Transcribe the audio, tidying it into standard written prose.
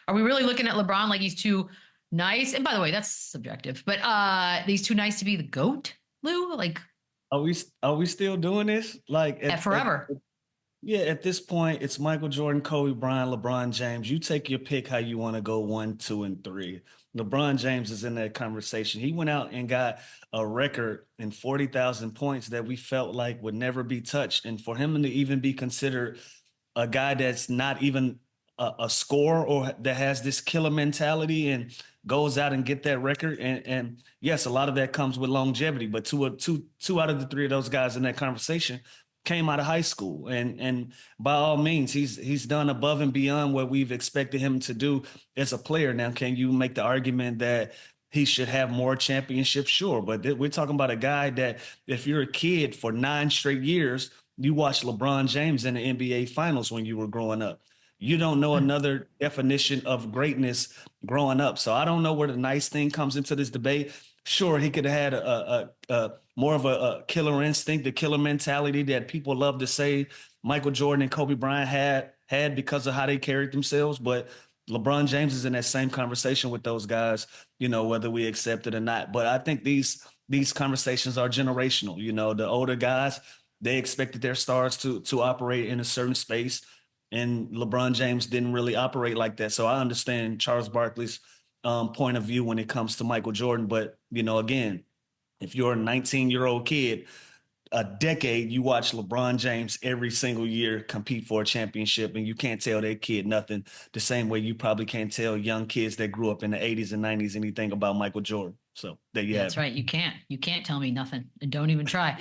Are we really looking at LeBron like he's too nice? And by the way, that's subjective, but he's too nice to be the GOAT, Lou? Like Are we still doing this? Like forever. yeah, at this point, it's Michael Jordan, Kobe Bryant, LeBron James. You take your pick how you want to go one, two, and three. LeBron James is in that conversation. He went out and got a record in 40,000 points that we felt like would never be touched. And for him to even be considered a guy that's not even a scorer or that has this killer mentality and goes out and get that record. And yes, a lot of that comes with longevity, but two out of the three of those guys in that conversation came out of high school. And by all means, he's done above and beyond what we've expected him to do as a player. Now, can you make the argument that he should have more championships? Sure. But we're talking about a guy that if you're a kid for 9 straight years, you watched LeBron James in the NBA finals when you were growing up. You don't know another definition of greatness growing up. So I don't know where the nice thing comes into this debate. Sure, he could have had a more of a killer instinct, the killer mentality that people love to say Michael Jordan and Kobe Bryant had because of how they carried themselves. But LeBron James is in that same conversation with those guys, whether we accept it or not. But I think these conversations are generational. The older guys, they expected their stars to operate in a certain space, and LeBron James didn't really operate like that. So I understand Charles Barkley's point of view when it comes to Michael Jordan. But, again, if you're a 19-year-old kid, a decade, you watch LeBron James every single year compete for a championship, and you can't tell that kid nothing the same way you probably can't tell young kids that grew up in the 80s and 90s anything about Michael Jordan. So there you Yeah, have that's it. right. You can't. You can't tell me nothing, and don't even try.